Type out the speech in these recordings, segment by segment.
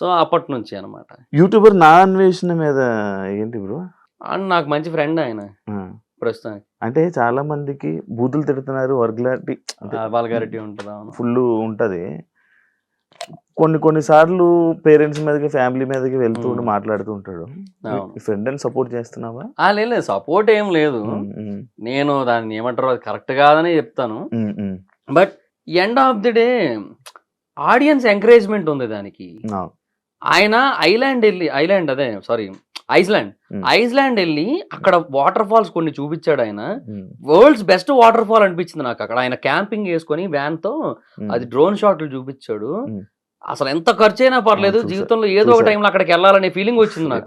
So అప్పటి నుంచి అనమాట. యూట్యూబర్ నా అన్వేషణ మీద ఏంటి బ్రో? అండ్ నాకు మంచి ఫ్రెండ్ ఆయన ప్రస్తుతానికి. అంటే చాలా మందికి బూతులు తిడుతున్నారు, వర్గ్లారిటీ వల్గారిటీ ఉంటుంది. ఫుల్ ఉంటది. కొన్ని సార్లు పేరెంట్స్ మీదకి, ఫ్యామిలీ మీదకి వెళ్తూ మాట్లాడుతూ ఉంటాడు. ఫ్రెండ్ అని సపోర్ట్ చేస్తున్నావా? లేదు, సపోర్ట్ ఏం లేదు. నేను దాన్ని ఏమంటారు, అది కరెక్ట్ కాదని చెప్తాను. But end of the day audience encouragement ఉంది దానికి. ఆయన ఐస్లాండ్ వెళ్ళి అక్కడ వాటర్ ఫాల్స్ కొన్ని చూపించాడు. ఆయన వరల్డ్స్ బెస్ట్ వాటర్ ఫాల్ అనిపించింది నాకు అక్కడ. ఆయన క్యాంపింగ్ వేసుకొని వ్యాన్ తో అది డ్రోన్ షాట్లు చూపించాడు. అసలు ఎంత ఖర్చు అయినా పర్లేదు, జీవితంలో ఏదో ఒక టైంలో అక్కడికి వెళ్ళాలనే ఫీలింగ్ వచ్చింది నాకు.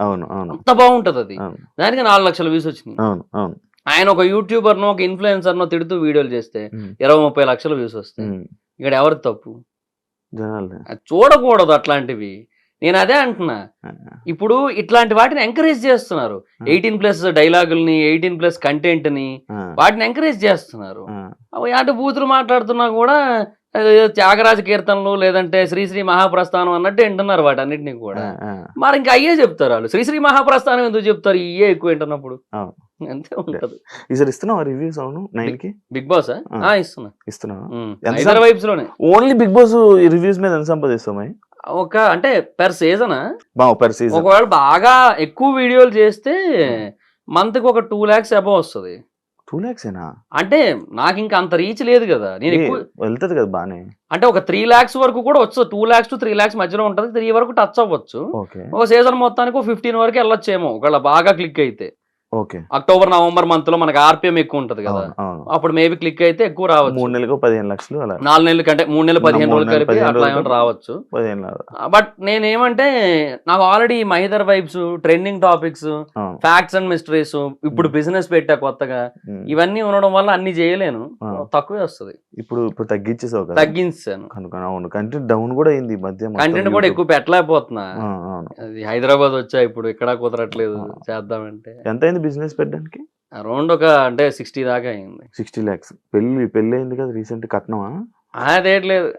అంత బాగుంటది అది. దానికి 4 లక్షల వ్యూస్ వచ్చినాయి. ఆయన ఒక యూట్యూబర్ నో, ఒక ఇన్ఫ్లుయెన్సర్ నో తిడుతూ వీడియోలు చేస్తే 20-30 లక్షల వ్యూస్ వస్తాయి. ఇక్కడ ఎవరి తప్పు? చూడకూడదు అట్లాంటివి. నేను అదే అంటున్నా. ఇప్పుడు ఇట్లాంటి వాటిని ఎంకరేజ్ చేస్తున్నారు. 18+ డైలాగుల్ని, 18+ కంటెంట్ ని, వాటిని ఎంకరేజ్ చేస్తున్నారు. అంటే బూతులు మాట్లాడుతున్నా కూడా త్యాగరాజ కీర్తనలు లేదంటే శ్రీశ్రీ మహాప్రస్థానం అన్నట్టు వింటున్నారు వాటన్నిటిని కూడా. మరి ఇంకా అయ్యే చెప్తారు వాళ్ళు. శ్రీశ్రీ మహాప్రస్థానం ఎందుకు చెప్తారు? ఇయ్యే ఎక్కువ వింటున్నప్పుడు అంతే ఉంటది. రివ్యూస్ అవును 9 కి బిగ్ బాస్ ఇస్తున్నా వైబ్స్ లోనే. ఓన్లీ బిగ్ బాస్ రివ్యూస్ మీద ఎంత సంపాదిస్తామా? అంటే పెర్ సీజన్ ఒకవేళ బాగా ఎక్కువ వీడియోలు చేస్తే మంత్ కి ఒక 2 lakhs అబౌవ్ వస్తుంది. 2 lakhs అంటే నాకు ఇంకా అంత రీచ్ లేదు కదా. నేను ఎక్కువ వెళ్తుంది కదా బానే. అంటే ఒక 3 lakhs వరకు కూడా వచ్చు. 2 lakhs to 3 lakhs మధ్యలో ఉంటది. 3 వరకు టచ్ అవ్వచ్చు. ఒక సీజన్ మొత్తానికి 15 వరకు వెళ్ళొచ్చేమో ఒకవేళ బాగా క్లిక్ అయితే. అక్టోబర్ నవంబర్ మంత్ లో మనకి ఆర్పిఎం ఎక్కువ ఉంటది కదా, అప్పుడు మేబీ క్లిక్ అయితే ఎక్కువ రావచ్చు. 3 నెలలకు 15 లక్షలు, 4 నెలల కంటే 3 నెలలు 15 రోజులు కలిపి అట్లా ఏమైనా రావచ్చు. బట్ నేనేమంటే నాకు already Mahidhar vibes, trending topics, facts and mysteries, ఇప్పుడు బిజినెస్ పెట్టా కొత్తగా, ఇవన్నీ ఉండడం వల్ల అన్ని చేయలేను, తక్కువే వస్తుంది. ఇప్పుడు తగ్గించాను. కంటెంట్ డౌన్ కూడా అయింది మధ్య. కంటెంట్ కూడా ఎక్కువ పెట్టలేకపోతున్నా. హైదరాబాద్ వచ్చా, ఇప్పుడు ఇక్కడ కుదరట్లేదు చేద్దామంటే. ఎంత బిజినెస్ పెట్టడానికి? అరౌండ్ ఒక అంటే 60 దాకా అయింది. 60 lakhs. పెళ్లి అయింది కదా రీసెంట్, కట్నమా? అదేట్లేదు.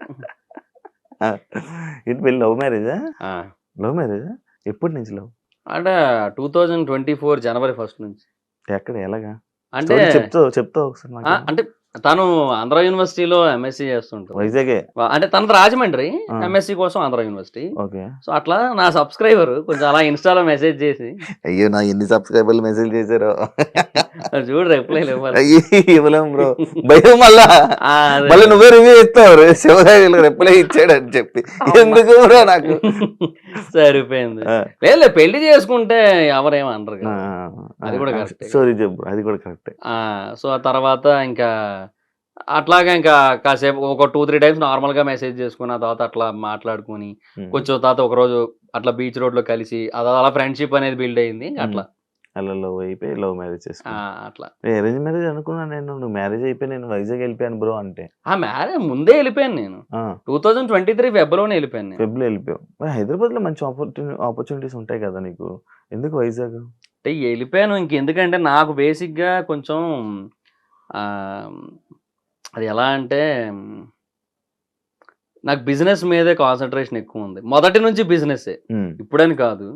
ఏంటి పెళ్లి? లవ్ మ్యారేజా? ఎప్పటి నుంచి లవ్? అంటే 2024 జనవరి 1 నుంచి. ఎక్కడ, ఎలాగా అంటే చెప్తావు ఒకసారి? అంటే తను ఆంధ్ర యూనివర్సిటీలో ఎంఎస్సీ చేస్తుంటారు. వైజాగ్ అంటే తనది రాజమండ్రి, ఎంఎస్సీ కోసం ఆంధ్ర యూనివర్సిటీ. సో అట్లా నా సబ్స్క్రైబర్ కొంచెం అలా ఇన్స్టాలో మెసేజ్ చేసి, అయ్యో నా ఎన్ని సబ్స్క్రైబర్లు మెసేజ్ చేశారో చూడు, రిప్లై ఇవ్వలేం బ్రో, భయం. మళ్ళీ నువ్వే రివ్యూ ఇస్తావు, శివరాజు రిప్లై ఇచ్చాడు అని చెప్పి. ఎందుకు బ్రో? నాకు సరిపోయింది. లేదు, పెళ్లి చేసుకుంటే ఎవరేమనరు కదా, అది కూడా కరెక్ట్. సారీ చెప్పు, అది కూడా కరెక్ట్. సో ఆ తర్వాత ఇంకా అట్లాగా ఇంకా కాసేపు ఒక 2-3 టైమ్స్ నార్మల్ గా మెసేజ్ చేసుకుని, ఆ తర్వాత అట్లా మాట్లాడుకుని కొంచెం తర్వాత ఒక రోజు అట్లా బీచ్ రోడ్ లో కలిసి అలా ఫ్రెండ్షిప్ అనేది బిల్డ్ అయింది. అట్లా లవ్ అయిపోయి లవ్ మ్యారేజ్ అట్లా అరేంజ్ మ్యారేజ్ అనుకున్నా నేను. నువ్వు మ్యారేజ్ అయిపోయి నేను వైజాగ్ వెళ్ళిపోయాను బ్రో అంటే. మ్యారేజ్ ముందే వెళ్ళిపోయాను నేను. 2023 ఫెబ్లోనే వెళ్ళిపోయాను. ఫెబ్లో వెళ్ళిపోయావు. హైదరాబాద్ లో మంచి ఆపర్చునిటీస్ ఉంటాయి కదా నీకు, ఎందుకు వైజాగ్? అంటే వెళ్ళిపోయాను ఇంకెందుకంటే నాకు బేసిక్ గా కొంచెం అది ఎలా అంటే నాకు బిజినెస్ మీదే కాన్సన్ట్రేషన్ ఎక్కువ ఉంది. మొదటి నుంచి బిజినెస్, ఇప్పుడని కాదు,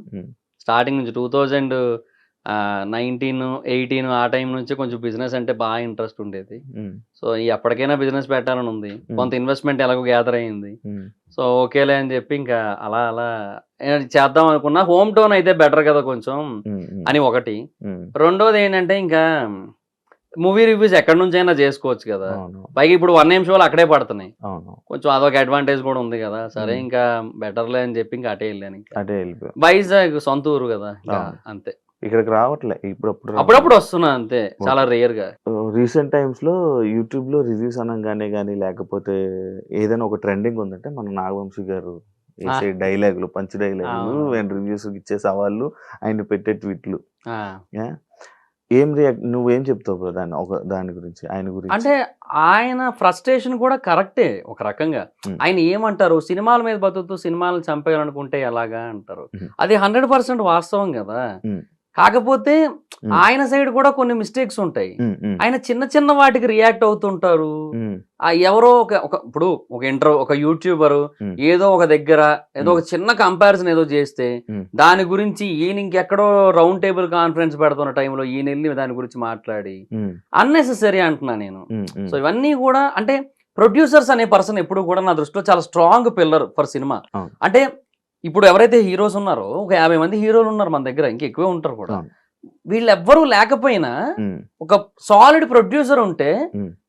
స్టార్టింగ్ నుంచి 2019, 18 ఆ టైం నుంచి కొంచెం బిజినెస్ అంటే బాగా ఇంట్రెస్ట్ ఉండేది. సో ఎప్పటికైనా బిజినెస్ పెట్టాలని ఉంది. కొంత ఇన్వెస్ట్మెంట్ ఎలాగో గ్యాదర్ అయింది. సో ఓకేలే అని చెప్పి ఇంకా అలా చేద్దాం అనుకున్నా. హోమ్ టౌన్ అయితే బెటర్ కదా కొంచెం అని ఒకటి. రెండోది ఏంటంటే ఇంకా మూవీ రివ్యూస్ ఎక్కడి నుంచి అయినా చేసుకోవచ్చు కదా. పైగా ఇప్పుడు 1 AM షోలు అక్కడే పడుతున్నాయి. కొంచెం అదొక అడ్వాంటేజ్ కూడా ఉంది కదా. సరే ఇంకా బెటర్లే అని చెప్పి ఇంకా అటే వెళ్ళాను. ఇంకా వైజాగ్ సొంత ఊరు కదా, అంతే. ఇక్కడికి రావట్లే అప్పుడప్పుడు వస్తున్నా అంతే, చాలా రేర్ గా. రీసెంట్ టైమ్స్ లో యూట్యూబ్ లో రివ్యూస్ అనగానే కానీ లేకపోతే ఏదైనా ఒక ట్రెండింగ్ ఉందంటే మన నాగవంశీ గారు వేసే డైలాగులు, పంచ్ డైలాగులు అండ్ రివ్యూస్ ఇచ్చే సవాళ్ళు, ఆయన పెట్టే ట్వీట్లు. నువ్వేం చెప్తావు దాని గురించి, ఆయన గురించి? అంటే ఆయన ఫ్రస్ట్రేషన్ కూడా కరెక్టే ఒక రకంగా. ఆయన ఏమంటారు, సినిమాల మీద బతుకుతూ సినిమాలను చంపేయాలనుకుంటే ఎలాగా అంటారు. అది 100% వాస్తవం కదా. కాకపోతే ఆయన సైడ్ కూడా కొన్ని మిస్టేక్స్ ఉంటాయి. ఆయన చిన్న చిన్న వాటికి రియాక్ట్ అవుతుంటారు. ఎవరో ఇప్పుడు ఒక యూట్యూబర్ ఏదో ఒక దగ్గర ఏదో ఒక చిన్న కంపారిజన్ ఏదో చేస్తే దాని గురించి ఈయన ఇంకెక్కడో రౌండ్ టేబుల్ కాన్ఫరెన్స్ పెడుతున్న టైంలో ఈయన వెళ్ళి దాని గురించి మాట్లాడి అన్నెసెసరీ అంటున్నా నేను. సో ఇవన్నీ కూడా అంటే ప్రొడ్యూసర్స్ అనే పర్సన్ ఎప్పుడు కూడా నా దృష్టిలో చాలా స్ట్రాంగ్ పిల్లర్ ఫర్ సినిమా. అంటే ఇప్పుడు ఎవరైతే హీరోస్ ఉన్నారో ఒక 50 మంది హీరోలు ఉన్నారు మన దగ్గర, ఇంకా ఎక్కువే ఉంటారు కూడా. వీళ్ళెవ్వరూ లేకపోయినా ఒక సాలిడ్ ప్రొడ్యూసర్ ఉంటే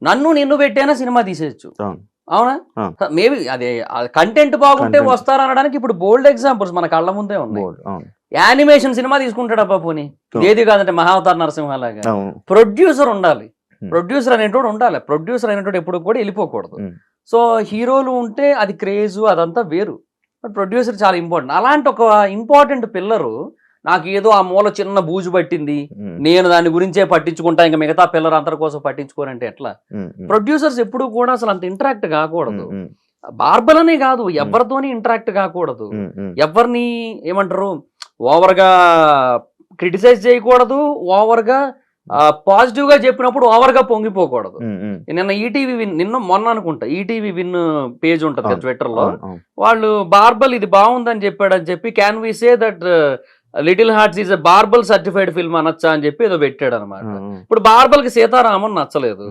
నన్ను నిన్ను పెట్టైనా సినిమా తీసేయచ్చు. అవునా? మేబీ అదే కంటెంట్ బాగుంటే వస్తారు అనడానికి ఇప్పుడు బోల్డ్ ఎగ్జాంపుల్స్ మన కళ్ళ ముందే ఉన్నాయి. యానిమేషన్ సినిమా తీసుకుంటాడు అబ్బా పోనీ, ఏది కాదంటే మహావతార్ నరసింహలాగా. ప్రొడ్యూసర్ ఉండాలి, ప్రొడ్యూసర్ అనేటోడు ఉండాలి. ప్రొడ్యూసర్ అనేటోడు ఎప్పుడు కూడా వెళ్ళిపోకూడదు. సో హీరోలు ఉంటే అది క్రేజు అదంతా వేరు, బట్ ప్రొడ్యూసర్ చాలా ఇంపార్టెంట్. అలాంటి ఒక ఇంపార్టెంట్ పిల్లరు నాకు ఏదో ఆ మూల చిన్న బూజు పట్టింది, నేను దాని గురించే పట్టించుకుంటా, ఇంకా మిగతా పిల్లలు అందరి కోసం పట్టించుకోరంటే ఎట్లా? ప్రొడ్యూసర్స్ ఎప్పుడు కూడా అసలు అంత ఇంటరాక్ట్ కాకూడదు. బార్బలనే కాదు, ఎవరితోని ఇంటరాక్ట్ కాకూడదు. ఎవరిని ఏమంటారు ఓవర్ గా క్రిటిసైజ్ చేయకూడదు, ఓవర్ గా పాజిటివ్ గా చెప్పినప్పుడు ఓవర్ గా పొంగిపోకూడదు. నిన్న ఈటీవీ విన్, మొన్న అనుకుంటా ఈటీవీ విన్ పేజ్ ఉంటది కదా ట్విట్టర్ లో, వాళ్ళు బార్బల్ ఇది బాగుందని చెప్పాడని చెప్పి can we say that Little Hearts is a verbal certified film అనొచ్చా అని చెప్పి ఏదో పెట్టాడు అనమాట. ఇప్పుడు బార్బల్ కి సీతారామన్ నచ్చలేదు,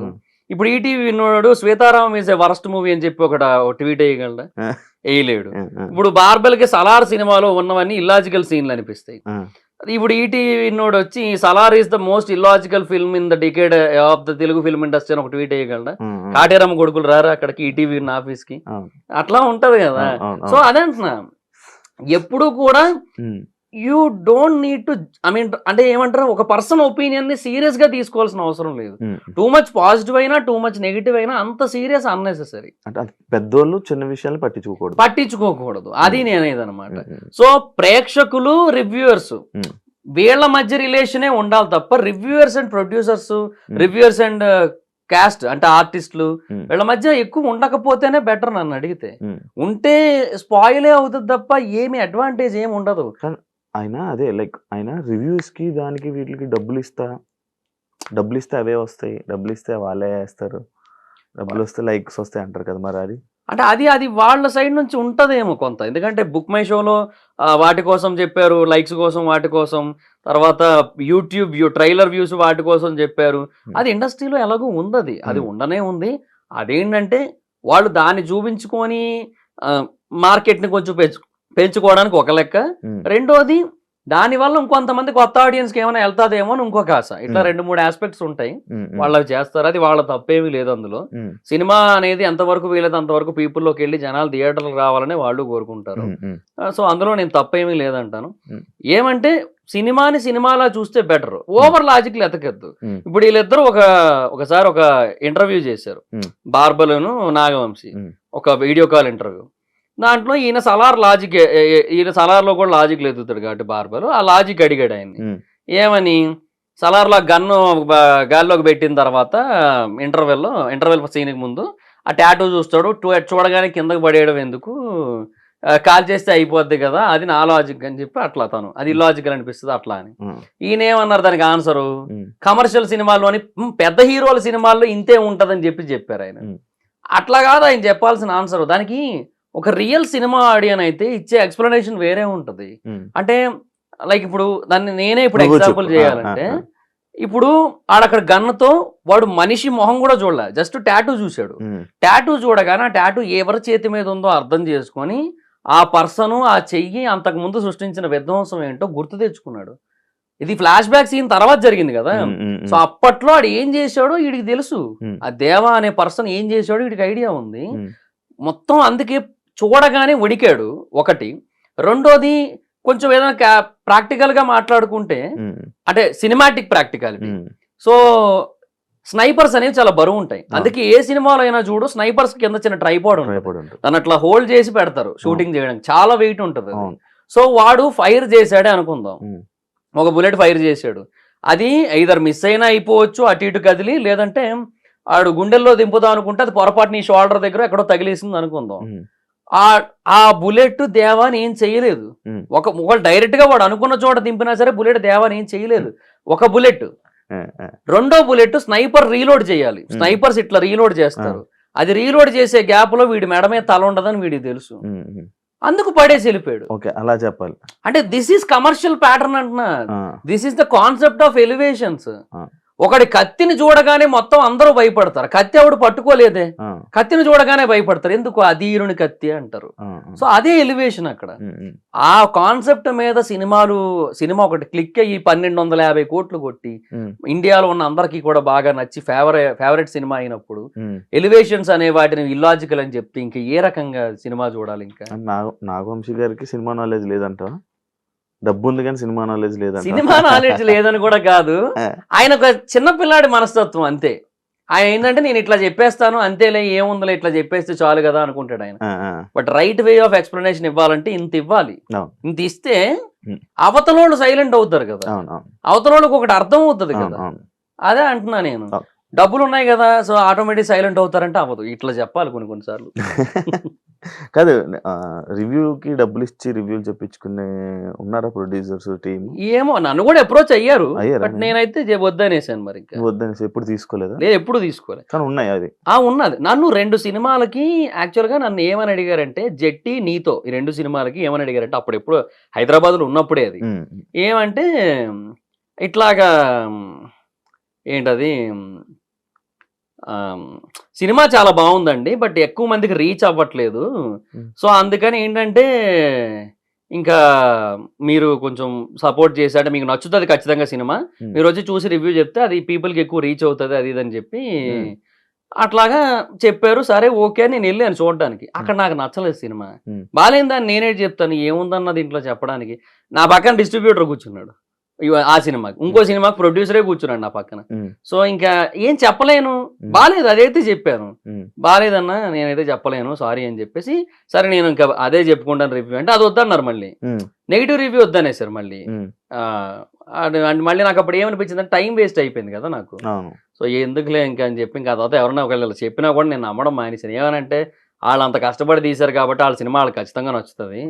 ఇప్పుడు ఈటీవీ విన్నోడు శ్వేతారామం ఈజ్ ఎ వరస్ట్ మూవీ అని చెప్పి ఒక ట్వీట్ వేయగలడా? వేయలేడు. ఇప్పుడు బార్బల్ కి సలార్ సినిమాలో ఉన్నవన్నీ ఇల్లాజికల్ సీన్లు అనిపిస్తాయి. ఇప్పుడు ఈటీవీ విన్నోడు వచ్చి Salaar is the most illogical film in the decade of the Telugu film industry అని ఒక ట్వీట్ వేయగలడా? కాటేరమ్మ కొడుకులు రారా అక్కడికి ఈటీవీ ఆఫీస్ కి? అట్లా ఉంటది కదా. సో అదే అంటున్నా, ఎప్పుడు కూడా you don't need to, I mean అంటే ఏమంటారు, ఒక పర్సన్ ఒపీనియన్ ని సీరియస్ గా తీసుకోవాల్సిన అవసరం లేదు. టూ మచ్ పాజిటివ్ అయినా టూ మచ్ నెగిటివ్ అయినా అంత సీరియస్ అన్నెసెసరీ. పెద్దోళ్ళు చిన్న విషయాలు పట్టించుకోకూడదు అది నేనేదనమాట. సో ప్రేక్షకులు రివ్యూవర్స్ వీళ్ళ మధ్య రిలేషనే ఉండాలి తప్ప reviewers and producers, reviewers and cost అంటే ఆర్టిస్టులు వీళ్ళ మధ్య ఎక్కువ ఉండకపోతేనే బెటర్ నన్ను అడిగితే. ఉంటే స్పాయిలే అవుతుంది తప్ప ఏమి అడ్వాంటేజ్ ఏమి ఉండదు. ఆయన అదే లైక్ ఆయన రివ్యూస్ కి దానికి వీటికి డబ్బులు ఇస్తే అవే వస్తాయి, డబ్బులు ఇస్తే వాళ్ళే వేస్తారు, డబ్బులు వస్తే లైక్స్ వస్తాయి అంటారు కదా. మరి అది అంటే అది వాళ్ళ సైడ్ నుంచి ఉంటదేమో కొంత, ఎందుకంటే బుక్ మై షోలో వాటి కోసం చెప్పారు, లైక్స్ కోసం వాటి కోసం, తర్వాత యూట్యూబ్ ట్రైలర్ వ్యూస్ వాటి కోసం చెప్పారు. అది ఇండస్ట్రీలో ఎలాగో ఉంది, అది ఉండనే ఉంది. అదేంటంటే వాళ్ళు దాన్ని చూపించుకొని మార్కెట్ని కొంచెం పెంచుకోవడానికి ఒక లెక్క, రెండోది దానివల్ల ఇంకొంతమంది కొత్త ఆడియన్స్కి ఏమైనా వెళ్తాదేమో అని ఇంకొక ఆశ. ఇట్లా 2-3 ఆస్పెక్ట్స్ ఉంటాయి, వాళ్ళకి చేస్తారు. అది వాళ్ళ తప్పేమీ లేదు అందులో. సినిమా అనేది ఎంతవరకు వీలైతే అంతవరకు పీపుల్లోకి వెళ్ళి జనాలు థియేటర్లకు రావాలని వాళ్ళు కోరుకుంటారు. సో అందులో నేను తప్పేమీ లేదంటాను. ఏమంటే సినిమాని సినిమాలా చూస్తే బెటర్, ఓవర్ లాజిక్లు ఎతకద్దు. ఇప్పుడు వీళ్ళిద్దరూ ఒకసారి ఒక ఇంటర్వ్యూ చేశారు, బార్బలును నాగవంశీ, ఒక వీడియో కాల్ ఇంటర్వ్యూ. దాంట్లో ఈయన సలార్లో కూడా లాజిక్ ఎదుగుతాడు కాబట్టి బార్బరు ఆ లాజిక్ అడిగాడు ఆయన్ని, ఏమని సలార్లో గన్ను గాల్లోకి పెట్టిన తర్వాత ఇంటర్వెల్ సీన్కి ముందు ఆ టాటూ చూస్తాడు, చూడగానే కిందకు పడేయడం ఎందుకు, కాల్ చేస్తే అయిపోద్ది కదా, అది నా లాజిక్ అని చెప్పి అట్లా తను అది ఇల్లాజికల్ అనిపిస్తుంది అట్లా అని. ఈయన ఏమన్నారు దానికి ఆన్సరు, కమర్షియల్ సినిమాల్లోని పెద్ద హీరోల సినిమాల్లో ఇంతే ఉంటదని చెప్పారు ఆయన. అట్లా కాదు ఆయన చెప్పాల్సిన ఆన్సర్. దానికి ఒక రియల్ సినిమా ఆడియన్ అయితే ఇచ్చే ఎక్స్ప్లెనేషన్ వేరే ఉంటది. అంటే లైక్ ఇప్పుడు దాన్ని నేనే ఇప్పుడు ఎగ్జాంపుల్ చేయాలంటే, ఇప్పుడు ఆడక్కడ గన్నుతో వాడు మనిషి మొహం కూడా చూడలే, జస్ట్ టాటూ చూశాడు. టాటూ చూడగానే ఆ టాటూ ఎవరి చేతి మీద ఉందో అర్థం చేసుకొని ఆ పర్సన్ ఆ చెయ్యి అంతకు ముందు సృష్టించిన విధ్వంసం ఏంటో గుర్తు తెచ్చుకున్నాడు. ఇది ఫ్లాష్ బ్యాక్ సీన్ తర్వాత జరిగింది కదా. సో అప్పట్లో ఆడు ఏం చేశాడో వీడికి తెలుసు, ఆ దేవా అనే పర్సన్ ఏం చేశాడో వీడికి ఐడియా ఉంది మొత్తం. అందుకే చూడగానే వణికాడు ఒకటి. రెండోది కొంచెం ఏదైనా ప్రాక్టికల్ గా మాట్లాడుకుంటే అంటే సినిమాటిక్ ప్రాక్టికాలిటీ. సో స్నైపర్స్ అనేవి చాలా బరువు ఉంటాయి, అందుకే ఏ సినిమాలో అయినా చూడు స్నైపర్స్ కింద చిన్న ట్రైపాడ్ ఉంటుంది, దాన్ని అట్లా హోల్డ్ చేసి పెడతారు షూటింగ్ చేయడానికి, చాలా వెయిట్ ఉంటుంది. సో వాడు ఫైర్ చేశాడే అనుకుందాం, ఒక బుల్లెట్ ఫైర్ చేశాడు, అది ఐదర్ మిస్ అయినా అయిపోవచ్చు అటు ఇటు కదిలి, లేదంటే ఆడు గుండెల్లో దింపుదాం అనుకుంటే అది పొరపాటు నీ షోల్డర్ దగ్గర ఎక్కడో తగిలేసింది అనుకుందాం. ఆ ఆ బుల్లెట్ దేవాని ఏం చేయలేదు. ఒక డైరెక్ట్ గా వాడు అనుకున్న చోట దింపినా సరే బుల్లెట్ దేవాని ఏం చేయలేదు. ఒక బుల్లెట్, రెండో బుల్లెట్ స్నైపర్ రీలోడ్ చేయాలి. స్నైపర్స్ ఇట్లా రీలోడ్ చేస్తారు. అది రీలోడ్ చేసే గ్యాప్ లో వీడి మెడ మీద తల ఉండదని వీడికి తెలుసు, అందుకు పడేసి వెళ్ళిపోయాడు. అలా చెప్పాలి. అంటే దిస్ ఈస్ కమర్షియల్ ప్యాటర్న్ అంటున్నా. This is the concept of elevations. ఒకటి కత్తిని చూడగానే మొత్తం అందరూ భయపడతారు. కత్తి ఎవడు పట్టుకోలేదే, కత్తిని చూడగానే భయపడతారు. ఎందుకు? అధీరుని కత్తి అంటారు. సో అదే ఎలివేషన్ అక్కడ. ఆ కాన్సెప్ట్ మీద సినిమా ఒకటి క్లిక్ అయ్యి 1250 కోట్లు కొట్టి ఇండియాలో ఉన్న అందరికీ కూడా బాగా నచ్చి ఫేవరెట్ సినిమా అయినప్పుడు ఎలివేషన్స్ అనే వాటిని ఇల్లాజికల్ అని చెప్తే ఇంకా ఏ రకంగా సినిమా చూడాలి? ఇంకా నాగవంశీ గారికి సినిమా నాలెడ్జ్ లేదంట, డబ్బు ఉంది కానీ సినిమా నాలెడ్జ్ లేదంట. సినిమా నాలెడ్జ్ లేదని కూడా కాదు, ఆయన ఒక చిన్న పిల్లాడి మనస్తత్వం అంతే. ఆయన ఏంటంటే నేను ఇట్లా చెప్పేస్తాను అంతేలే, ఏముందిలే ఇట్లా చెప్పేస్తే చాలు కదా అనుకుంటాడు ఆయన. But right way of explanation ఇవ్వాలంటే ఇంత ఇవ్వాలి. ఇంత ఇస్తే అవతలోళ్ళు సైలెంట్ అవుతారు కదా, అవతలోళ్ళకి ఒకటి అర్థం అవుతుంది కదా. అదే అంటున్నా నేను. డబ్బులు ఉన్నాయి కదా సో ఆటోమేటిక్ సైలెంట్ అవుతారంటే అవ్వదు. ఇట్లా చెప్పాలి కొన్నిసార్లు. కాదు, రివ్యూకి డబ్బులు ఇచ్చి రివ్యూలు చెప్పించుకునే ఉన్నారా ప్రొడ్యూసర్స్ టీమ్? ఏమో, నన్ను కూడా అప్రోచ్ అయ్యారు, బట్ నేనైతే వద్దనేసాను. మరి వద్దనేసి ఎప్పుడు తీసుకోలేదా? లేదు, ఎప్పుడు తీసుకోలేదు. కానీ ఉన్నాయి అది. ఉన్నది. నన్ను 2 సినిమాలకి యాక్చువల్ గా నన్ను ఏమని అడిగారంటే, జెట్టి నీతో ఈ 2 సినిమాలకి ఏమని అడిగారంటే, అప్పుడెప్పుడు హైదరాబాద్ లో ఉన్నప్పుడే అది ఏమంటే ఇట్లాగా ఏంటది, సినిమా చాలా బాగుందండి బట్ ఎక్కువ మందికి రీచ్ అవ్వట్లేదు, సో అందుకని ఏంటంటే ఇంకా మీరు కొంచెం సపోర్ట్ చేశాడు, మీకు నచ్చుతుంది ఖచ్చితంగా సినిమా, మీరు వచ్చి చూసి రివ్యూ చెప్తే అది పీపుల్కి ఎక్కువ రీచ్ అవుతుంది అది ఇదని చెప్పి అట్లాగా చెప్పారు. సరే ఓకే అని నేను వెళ్ళాను చూడడానికి. అక్కడ నాకు నచ్చలేదు సినిమా, బాగాలేదని నేనే చెప్తాను, ఏముందన్న దీంట్లో చెప్పడానికి. నా పక్కన డిస్ట్రిబ్యూటర్ కూర్చున్నాడు ఆ సినిమాకి, ఇంకో సినిమాకి ప్రొడ్యూసరే కూర్చున్నాడు నా పక్కన. సో ఇంకా ఏం చెప్పలేను, బాగాలేదు అదైతే చెప్పాను, బాగాలేదన్నా నేనైతే చెప్పలేను సారీ అని చెప్పేసి, సరే నేను ఇంకా అదే చెప్పుకుంటాను రివ్యూ అంటే అది వద్దన్నారు. మళ్ళీ నెగిటివ్ రివ్యూ వద్దనేసారు మళ్ళీ. మళ్ళీ నాకు అప్పుడు ఏమనిపించింది అంటే టైం వేస్ట్ అయిపోయింది కదా నాకు. సో ఎందుకులే ఇంకా అని చెప్పి ఇంకా తర్వాత ఎవరైనా ఒకవేళ చెప్పినా కూడా నేను నమ్మడం మానేసాను. ఏమనంటే వాళ్ళు అంత కష్టపడి తీశారు కాబట్టి వాళ్ళ సినిమా వాళ్ళకి ఖచ్చితంగా నచ్చుతుంది,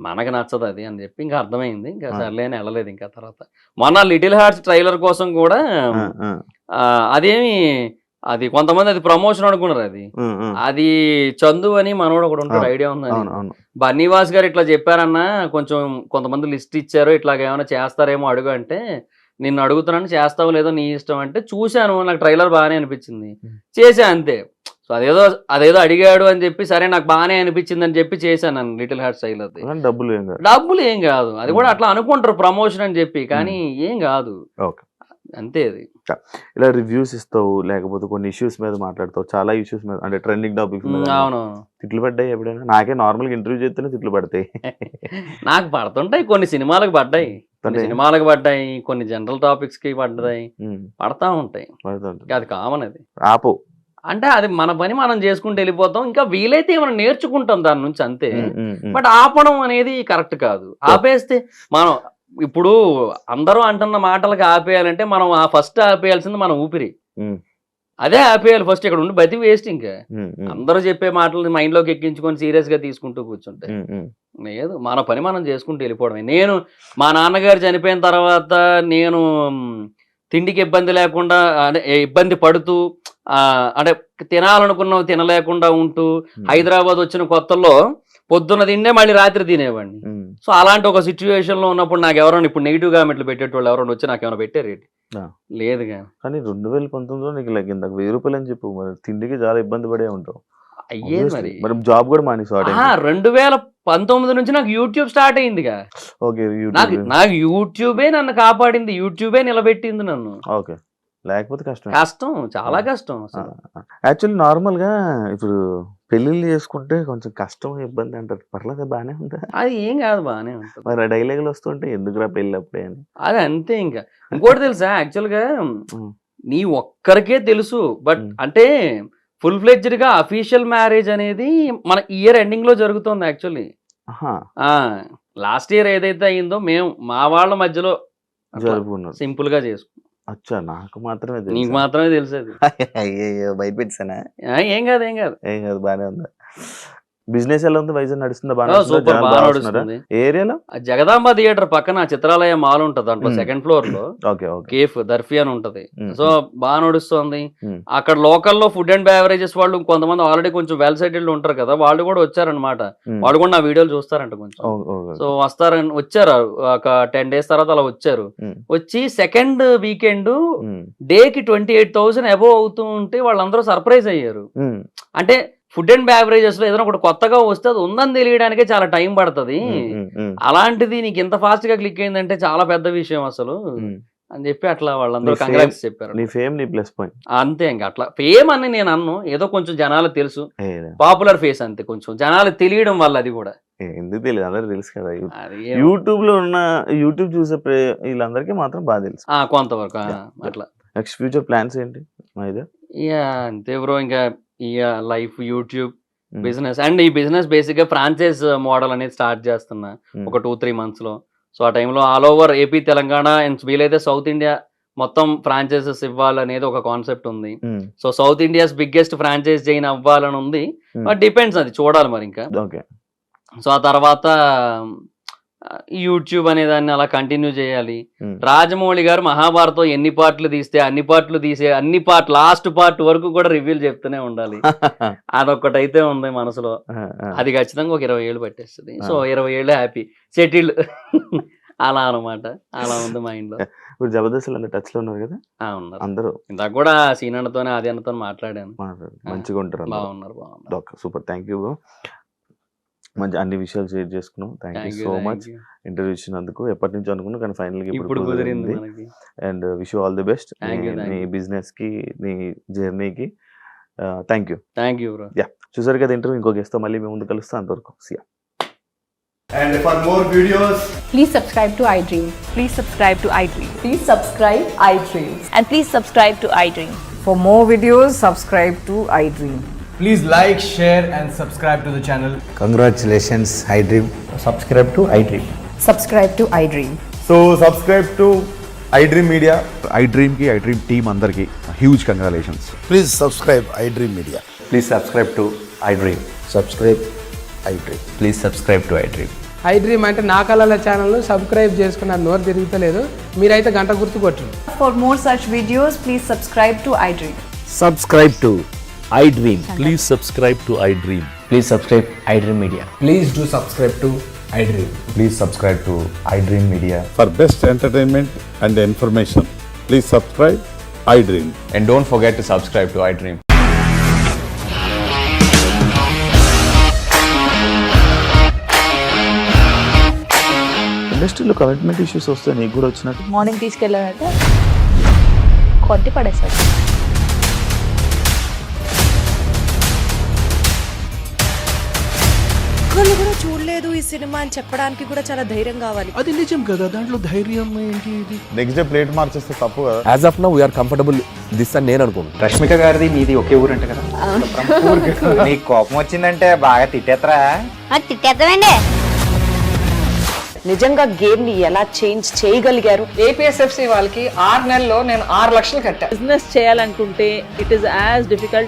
మనకు నచ్చదు అది అని చెప్పి ఇంకా అర్థమైంది. ఇంకా సర్లే అని వెళ్ళలేదు. ఇంకా తర్వాత మొన్న లిటిల్ హార్ట్స్ ట్రైలర్ కోసం కూడా అది కొంతమంది అది ప్రమోషన్ అనుకున్నారు. అది చందు అని మనోడు ఒకడు ఉంటాడు, ఐడియా ఉందని. బన్నీవాస్ గారు ఇట్లా చెప్పారన్నా, కొంచెం కొంతమంది లిస్ట్ ఇచ్చారు ఇట్లాగ ఏమైనా చేస్తారేమో అడుగు అంటే, నిన్ను అడుగుతున్నాను చేస్తావో లేదో నీ ఇష్టం అంటే, చూశాను నాకు ట్రైలర్ బాగానే అనిపించింది చేశా అంతే. సో అదేదో అడిగాడు అని చెప్పి సరే నాకు బాగానే అనిపించింది అని చెప్పి చేశాను నన్ను లిటిల్ హార్ట్స్ ట్రైలర్. డబ్బులు ఏం కాదు, అది కూడా అట్లా అనుకుంటారు ప్రమోషన్ అని చెప్పి, కానీ ఏం కాదు అంతే. అది ఇలా రివ్యూస్ ఇస్తావు, లేకపోతే కొన్ని ఇష్యూస్ మీద మాట్లాడతావు, చాలా ఇష్యూస్ మీద అంటే ట్రెండింగ్ టాపిక్స్ మీద. అవును, తిట్లు పడ్డాయి ఎప్పుడైనా? నాకే నార్మల్గా ఇంటర్వ్యూ చేస్తేనే తిట్లు పడతాయి. నాకు పడుతుంటాయి, కొన్ని సినిమాలకు పడ్డాయి, కొన్ని జనరల్ టాపిక్స్ కి పడ్డాయి, పడతా ఉంటాయి, అది కామన్. అది ఆపు అంటే అది మన పని మనం చేసుకుంటూ వెళ్ళిపోతాం, ఇంకా వీలైతే ఏమైనా నేర్చుకుంటాం దాని నుంచి అంతే. బట్ ఆపడం అనేది కరెక్ట్ కాదు. ఆపేస్తే మనం ఇప్పుడు అందరూ అంటున్న మాటలకు ఆపేయాలంటే మనం ఫస్ట్ ఆపేయాల్సింది మన ఊపిరి, అదే ఆపేయాలి ఫస్ట్. ఇక్కడ ఉండి బతి వేస్ట్. ఇంకా అందరూ చెప్పే మాటలు మైండ్ లోకి ఎక్కించుకొని సీరియస్ గా తీసుకుంటూ కూర్చుంటే లేదు, మన పని మనం చేసుకుంటూ వెళ్ళిపోవడమే. నేను మా నాన్నగారు చనిపోయిన తర్వాత నేను తిండికి ఇబ్బంది లేకుండా అంటే ఇబ్బంది పడుతూ అంటే తినాలనుకున్నవి తినలేకుండా ఉంటూ హైదరాబాద్ వచ్చిన కొత్తల్లో పొద్దున్న తిండే మళ్ళీ రాత్రి తినేవాడిని. సో అలాంటి ఒక సిచ్యువేషన్ లో ఉన్నప్పుడు నాకు ఎవరైనా ఇప్పుడు నెగిటివ్ కామెంట్లు పెట్టేటోళ్ళు ఎవరైనా వచ్చి నాకు ఏమైనా పెట్టారు లేదు. కానీ 2019లో నీకు ఇందాక 1000 రూపాయలు అని చెప్పు, మరి తిండికి చాలా ఇబ్బంది పడే ఉంటావు. అయ్యేది మరి జాబ్ కూడా మానేసి 2019 నుంచి నాకు యూట్యూబ్ స్టార్ట్ అయిందిగా. నాకు యూట్యూబే నన్ను కాపాడింది, యూట్యూబే నిలబెట్టింది నన్ను. ఓకే, లేకపోతే కష్టం, చాలా కష్టం. యాక్చువల్లీ నార్మల్ గా ఇప్పుడు పెళ్లిళ్ళు చేసుకుంటే కొంచెం కష్టం ఇబ్బంది అంటారు, పర్లేదు బాగానే ఉందా? అది ఏం కాదు, బాగానే ఉంటుంది. మరి డైలాగులు వస్తుంటే ఎందుకురా పెళ్ళి అప్పుడే అని. అది అంతే. ఇంకా ఇంకోటి తెలుసా, యాక్చువల్ గా నీ ఒక్కరికే తెలుసు, బట్ అంటే ఫుల్ ఫ్లెడ్జ్డ్ గా అఫీషియల్ మ్యారేజ్ అనేది మన ఇయర్ ఎండింగ్ లో జరుగుతుంది యాక్చువల్లీ. లాస్ట్ ఇయర్ ఏదైతే అయిందో మేము మా వాళ్ళ మధ్యలో జరుపుకున్నాం, సింపుల్ గా చేసుకున్నాం. అచ్చా, నాకు మాత్రమే నీకు మాత్రమే తెలిసేది. అయ్యో బయట పెట్టానా? ఏం కాదు బాగానే ఉంది. బిజినెస్ ఎలా ఉంది? వైజాగ్ నడుస్తుందా? సూపర్ బాగా నడుస్తుంది. ఏరియాలో జగదాంబ థియేటర్ పక్కన చిత్రాలయ మాల్ ఉంటది, దాంట్లో సెకండ్ ఫ్లోర్ లో కేఫ్ దర్ఫీ అని ఉంటది. సో బాగా నడుస్తుంది అక్కడ. లోకల్లో ఫుడ్ అండ్ బెవరేజెస్ వాళ్ళు కొంతమంది ఆల్రెడీ కొంచెం వెల్ సెటిల్డ్ ఉంటారు కదా, వాళ్ళు కూడా వచ్చారనమాట. వాళ్ళు కూడా నా వీడియోలు చూస్తారంట కొంచెం. సో వస్తారని వచ్చారు, ఒక 10 days తర్వాత అలా వచ్చారు. వచ్చి సెకండ్ వీకెండ్ డేకి 28,000 అబోవ్ అవుతూ ఉంటే వాళ్ళందరూ సర్ప్రైజ్ అయ్యారు. అంటే ఫుడ్ అండ్ బెవరేజెస్ లో ఏదైనా ఒకటి కొత్తగా వస్తే అది ఉందని తెలియడానికే చాలా టైం పడుతుంది. అలాంటిది నీకు ఇంత ఫాస్ట్ గా క్లిక్ అయిందంటే చాలా పెద్ద విషయం అసలు అని చెప్పి అట్లా వాళ్ళందరూ కంగ్రాట్స్ చెప్పారు. నీ ఫేమ్ నీ ప్లస్ పాయింట్ అంతే. ఇంకా అట్లా ఫేమ్ అని నేను అన్ను, ఏదో కొంచెం జనాలకు తెలుసు, పాపులర్ ఫేస్ అంతే, కొంచెం జనాలకు తెలియడం వల్ల. అది కూడా ఎందుకు తెలియదు, అందరూ తెలుసు కదా. యూట్యూబ్ లో ఉన్న యూట్యూబ్ చూసే వీళ్ళందరికీ మాత్రం బాగా తెలుసు కొంతవరకు అట్లా. నెక్స్ట్ ఫ్యూచర్ ప్లాన్స్ ఏంటి? అంతే బ్రో, ఇంకా లైఫ్, యూట్యూబ్, బిజినెస్. అండ్ ఈ బిజినెస్ బేసిక్ గా ఫ్రాంచైజ్ మోడల్ అనేది స్టార్ట్ చేస్తున్నా ఒక 2-3 months లో. సో ఆ టైంలో all over AP, Telangana and వీలైతే సౌత్ ఇండియా మొత్తం ఫ్రాంచైజెస్ ఇవ్వాలనేది ఒక కాన్సెప్ట్ ఉంది. So south India's biggest franchise chain అవ్వాలని ఉంది. బట్ డిపెండ్స్, అది చూడాలి మరి ఇంకా. సో ఆ తర్వాత యూట్యూబ్ అనే దాన్ని అలా కంటిన్యూ చేయాలి. రాజమౌళి గారు మహాభారతం ఎన్ని పార్ట్లు తీస్తే అన్ని పార్ట్లు తీసే, అన్ని లాస్ట్ పార్ట్ వరకు కూడా రివ్యూలు చెప్తూనే ఉండాలి. అదొక్కటైతే ఉంది మనసులో. అది ఖచ్చితంగా ఒక 20 ఏళ్ళు పట్టేస్తుంది. సో 20 ఏళ్ళు హ్యాపీ సెటిల్డ్ అలా అనమాట. అలా ఉంది మైండ్ లో. ఇప్పుడు జబర్దస్త్ టచ్ లో ఉన్నారు కదా ఉన్నారు అందరూ. ఇందాక కూడా సీనన్నతోనే ఆది అన్నతో మాట్లాడాను. మంచిగా ఉంటారు. బాగున్నారు. Super, thank you. మంచి అన్ని విషయాలు షేర్ చేసుకున్నాం. Thank you so much interview ఇచ్చినందుకు. ఎప్పటి నుంచి అనుకున్నా కానీ ఫైనల్ గా ఇప్పుడు కుదిరింది. And wish you all the best నీ బిజినెస్ కి, నీ జర్నీకి. Thank you bro. చూసారు కదా ఇంటర్వ్యూ. ఇంకో గెస్ట్ తో మళ్ళీ మేము ముందు కలుస్తాం. అంతవరకు సియా. And for more videos, please subscribe to iDream. Please subscribe to iDream. Please subscribe iDream. And please subscribe to iDream. For more videos, subscribe to iDream. please like, share and subscribe to the channel. Congratulations, iDream. Subscribe to iDream. Subscribe to iDream. So subscribe to iDream Media. iDream ki, iDream team andarki huge congratulations. Please subscribe iDream Media. Please subscribe to iDream. Subscribe iDream. Please subscribe to iDream. iDream అంటే నా కళల ఛానల్ను subscribe చేసుకున్న నోరు తిరుగుతలేదు. మీరైతే గంట గుర్తు కొట్టండి. For more such videos, please subscribe to iDream. Subscribe to iDream. Please subscribe to iDream. Please subscribe iDream Media. Please do subscribe to iDream. Please subscribe to iDream Media. For best entertainment and information, please subscribe iDream. And don't forget to subscribe to iDream. ఇండస్ట్రీలో commitment issues వస్తే నీకు కూడా వచ్చినట్టు? Morning తీసుకెళ్ళాలంటే కొట్టి పడేసాడు. ఒక్కళ్ళు కూడా చూడలేదు ఈ సినిమా అని చెప్పడానికి కూడా చాలా ధైర్యం కావాలి. అది నిజం కదా, దాంట్లో ధైర్యం ఏంటి? ఇది నెక్స్ట్ డే ప్లేట్ మార్చేస్తే తప్పు కదా. As of now, we are comfortable this అని నేను అనుకుంటున్నాను. రష్మిక గారిది మీది ఒకే ఊరంట కదా? నీకు కోపం వచ్చిందంటే బాగా తిట్టేత్తరా? తిట్టేద్దామండి. నిజంగా గేమ్ ని ఎలా చేంజ్ చేయగలిగారు? ఏపీఎస్ఎఫ్సి వాళ్ళకి 6 నెలల్లో నేను 6 లక్షలు కట్టా. బిజినెస్ చేయాలనుకుంటే ఇట్ ఈస్ యాజ్ డిఫికల్ట్